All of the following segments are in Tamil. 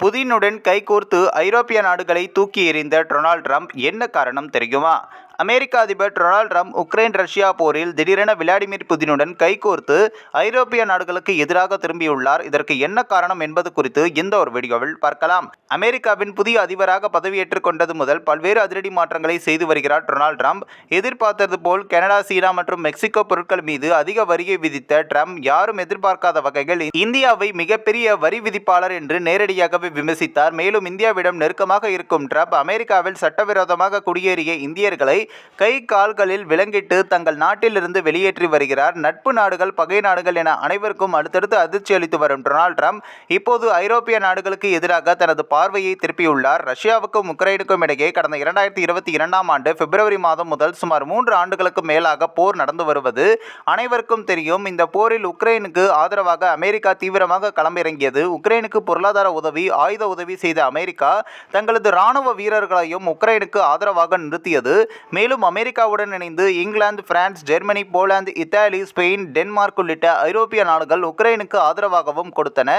புதினுடன் கைகோர்த்து ஐரோப்பிய நாடுகளை தூக்கி எறிந்த டொனால்ட் ட்ரம்ப் என்ன காரணம் தெரியுமா? அமெரிக்க அதிபர் டொனால்ட் ட்ரம்ப் உக்ரைன் ரஷ்யா போரில் திடீரென விளாடிமிர் புதினுடன் கைகோர்த்து ஐரோப்பிய நாடுகளுக்கு எதிராக திரும்பியுள்ளார். இதற்கு என்ன காரணம் என்பது குறித்து இந்த ஒரு வீடியோவில் பார்க்கலாம். அமெரிக்காவின் புதிய அதிபராக பதவியேற்றுக் கொண்டது முதல் பல்வேறு அதிரடி மாற்றங்களை செய்து வருகிறார் டொனால்ட் ட்ரம்ப். எதிர்பார்த்தது போல் கனடா, சீனா மற்றும் மெக்சிகோ பொருட்கள் மீது அதிக வரியை விதித்த ட்ரம்ப் யாரும் எதிர்பார்க்காத வகையில் இந்தியாவை மிகப்பெரிய வரி விதிப்பாளர் என்று நேரடியாகவே விமர்சித்தார். மேலும் இந்தியாவிடம் நெருக்கமாக இருக்கும் ட்ரம்ப் அமெரிக்காவில் சட்டவிரோதமாக குடியேறிய இந்தியர்களை கை கால்களில் விலங்கிட்டு தங்கள் நாட்டிலிருந்து வெளியேற்றி வருகிறார். நட்பு நாடுகள், பகை நாடுகள் என அனைவருக்கும் அடுத்தடுத்து அதிர்ச்சி அளித்து வரும் டொனால்ட் ட்ரம்ப் இப்போது ஐரோப்பிய நாடுகளுக்கு எதிராக தனது பார்வையை திருப்பியுள்ளார். ரஷ்யாவுக்கும் உக்ரைனுக்கும் இடையே கடந்த 2022ஆம் ஆண்டு பிப்ரவரி மாதம் முதல் சுமார் 3 ஆண்டுகளுக்கு மேலாக போர் நடந்து வருவது அனைவருக்கும் தெரியும். இந்த போரில் உக்ரைனுக்கு ஆதரவாக அமெரிக்கா தீவிரமாக களமிறங்கியது. உக்ரைனுக்கு பொருளாதார உதவி, ஆயுத உதவி செய்த அமெரிக்கா தங்களது இராணுவ வீரர்களையும் உக்ரைனுக்கு ஆதரவாக நிறுத்தியது. மேலும் அமெரிக்காவுடன் இணைந்து England, France, Germany, Poland, Italy, Spain, Denmark உள்ளிட்ட ஐரோப்பிய நாடுகள் உக்ரைனுக்கு ஆதரவாகவும் கொடுத்தன.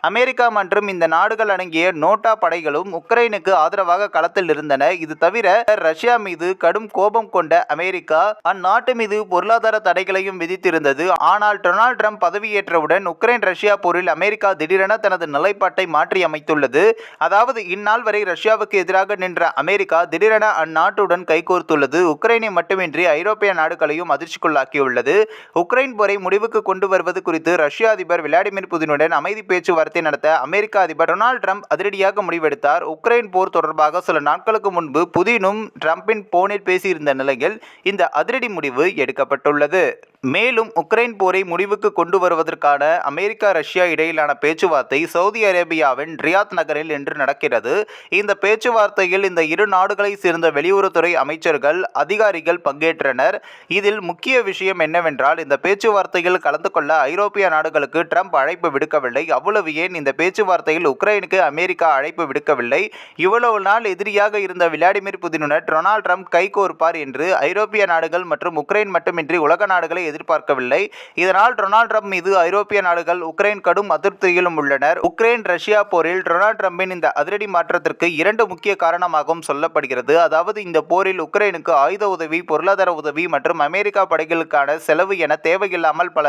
அமெரிக்கா மற்றும் இந்த நாடுகள் அடங்கிய நேட்டோ படைகளும் உக்ரைனுக்கு ஆதரவாக களத்தில் இருந்தன. இது தவிர ரஷ்யா மீது கடும் கோபம் கொண்ட அமெரிக்கா அந்நாட்டு மீது பொருளாதார தடைகளையும் விதித்திருந்தது. ஆனால் டொனால்ட் ட்ரம்ப் பதவியேற்றவுடன் உக்ரைன் ரஷ்யா போரில் அமெரிக்கா திடீரென தனது நிலைப்பாட்டை மாற்றி அமைத்துள்ளது. அதாவது இந்நாள் வரை ரஷ்யாவுக்கு எதிராக நின்ற அமெரிக்கா திடீரென அந்நாட்டுடன் கைகோர்த்துள்ளது. உக்ரைனை மட்டுமின்றி ஐரோப்பிய நாடுகளையும் அதிர்ச்சிக்குள்ளாக்கியுள்ளது. உக்ரைன் போரை முடிவுக்கு கொண்டு வருவது குறித்து ரஷ்ய அதிபர் விளாடிமிர் புதினுடன் அமைதி பேச்சுவார்த்தை நடத்த அமெரிக்க அதிபர் டொனால்ட் ட்ரம்ப் அதிரடியாக முடிவெடுத்தார். உக்ரைன் போர் தொடர்பாக சில நாட்களுக்கு முன்பு புதினும் ட்ரம்பின் போனில் பேசியிருந்த நிலையில் இந்த அதிரடி முடிவு எடுக்கப்பட்டுள்ளது. மேலும் உக்ரைன் போரை முடிவுக்கு கொண்டு வருவதற்கான அமெரிக்கா, ரஷ்யா இடையிலான பேச்சுவார்த்தை சவுதி அரேபியாவின் ரியாத் நகரில் இன்று நடக்கிறது. இந்த பேச்சுவார்த்தையில் இந்த இரு நாடுகளை சேர்ந்த வெளியுறவுத்துறை அமைச்சர்கள், அதிகாரிகள் பங்கேற்றனர். இதில் முக்கிய விஷயம் என்னவென்றால், இந்த பேச்சுவார்த்தையில் கலந்து கொள்ள ஐரோப்பிய நாடுகளுக்கு ட்ரம்ப் அழைப்பு விடுக்கவில்லை. அவ்வளவு ஏன், இந்த பேச்சுவார்த்தையில் உக்ரைனுக்கு அமெரிக்கா அழைப்பு விடுக்கவில்லை. இவ்வளவு நாள் எதிரியாக இருந்த விளாடிமிர் புதினுடன் டொனால்ட் ட்ரம்ப் கைகோர்ப்பார் என்று ஐரோப்பிய நாடுகள் மற்றும் உக்ரைன் மட்டுமின்றி உலக நாடுகளை எதிர்பார்க்கவில்லை. இதனால் டொனால்ட் ட்ரம்ப் மீது ஐரோப்பிய நாடுகள், உக்ரைன் கடும் அதிருப்தியிலும் உள்ளனர். உக்ரைன் ரஷ்யா போரில் டொனால்ட் ட்ரம்பின் இந்த அதிரடி மாற்றத்திற்கு 2 முக்கிய காரணமாகவும் சொல்லப்படுகிறது. அதாவது இந்த போரில் உக்ரைனுக்கு ஆயுத உதவி, பொருளாதார உதவி மற்றும் அமெரிக்கா படைகளுக்கான செலவு என தேவையில்லாமல் பல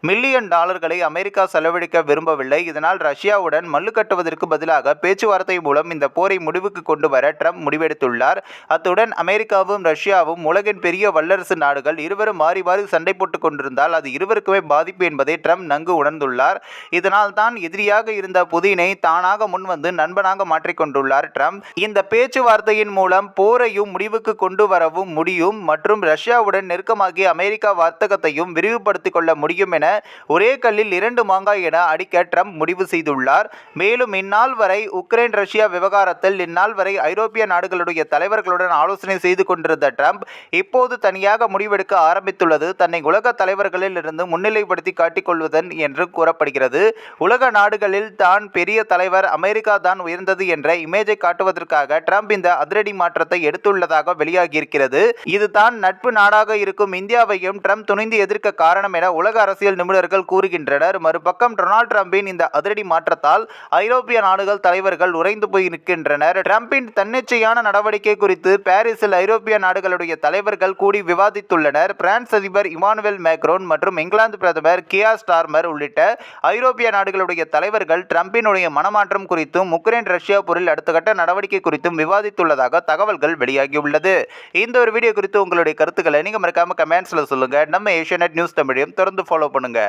மில்லியன் டாலர்களை அமெரிக்கா செலவழிக்க விரும்பவில்லை. இதனால் ரஷ்யாவுடன் மல்லு கட்டுவதற்கு பதிலாக பேச்சுவார்த்தை மூலம் இந்த போரை முடிவுக்கு கொண்டு வர ட்ரம்ப் முடிவெடுத்துள்ளார். அத்துடன் அமெரிக்காவும் ரஷ்யாவும் உலகின் பெரிய வல்லரசு நாடுகள், இருவரும் மாறி மாறி சண்டை போட்டுக் கொண்டிருந்தால் அது இருவருக்குமே பாதிப்பு என்பதை ட்ரம்ப் நன்கு உணர்ந்துள்ளார். இதனால் தான் எதிரியாக இருந்த புதினை தானாக முன்வந்து நண்பனாக மாற்றிக்கொண்டுள்ளார் ட்ரம்ப். இந்த பேச்சுவார்த்தையின் மூலம் போரையும் முடிவுக்கு கொண்டு வரவும் முடியும் மற்றும் ரஷ்யாவுடன் நெருக்கமாகி அமெரிக்கா வர்த்தகத்தையும் விரிவுபடுத்திக் கொள்ள முடியும் என ஒரே கல்லில் 2 மாங்காய் என அடிக்க ட்ரம்ப் முடிவு செய்துள்ளார். மேலும் இந்நாள் வரை உக்ரைன் ரஷ்யா விவகாரத்தில் இந்நாள் வரை ஐரோப்பிய நாடுகளுடைய தலைவர்களுடன் ஆலோசனை செய்து கொண்டிருந்த ட்ரம்ப் இப்போது தனியாக முடிவெடுக்க ஆரம்பித்துள்ளது தன்னை உலக தலைவர்களில் இருந்து முன்னிலைப்படுத்தி காட்டிக் கொள்வதன் என்று கூறப்படுகிறது. உலக நாடுகளில் தான் பெரிய தலைவர், அமெரிக்கா தான் உயர்ந்தது என்ற இமேஜை காட்டுவதற்காக ட்ரம்ப் இந்த அதிரடி மாற்றத்தை எடுத்துள்ளதாக வெளியாகியிருக்கிறது. இது தான் நட்பு நாடாக இருக்கும் இந்தியாவையும் ட்ரம்ப் துணிந்து எதிர்க்க காரணம் என உலக அரசியல் நிபுணர்கள் கூறுகின்றனர். மறுபக்கம் டொனால்ட் ட்ரம்பின் இந்த அதிரடி மாற்றத்தால் ஐரோப்பிய நாடுகள் தலைவர்கள் உறைந்து போய் நிற்கின்றனர். ட்ரம்பின் தன்னிச்சையான நடவடிக்கை குறித்து பாரிஸில் ஐரோப்பிய நாடுகளுடைய தலைவர்கள் கூடி விவாதித்துள்ளனர். பிரான்ஸ் அதிபர் இமானுவேல் மேக்ரோன் மற்றும் இங்கிலாந்து பிரதமர் கியர் ஸ்டார்மர் உள்ளிட்ட ஐரோப்பிய நாடுகளுடைய தலைவர்கள் ட்ரம்பினுடைய மனமாற்றம் குறித்தும் உக்ரைன் ரஷ்யா போரில் அடுத்த கட்ட நடவடிக்கை குறித்தும் விவாதித்துள்ளதாக தகவல்கள் வெளியாகியுள்ளது. இந்த ஒரு வீடியோ குறித்து உங்களுடைய கருத்துக்களை நீங்க மறக்காம கமெண்ட்ஸ்ல சொல்லுங்க. நம்ம ஏஷியாநெட் நியூஸ் தமிழையும் தொடர்ந்து ஃபாலோ பண்ணுங்க.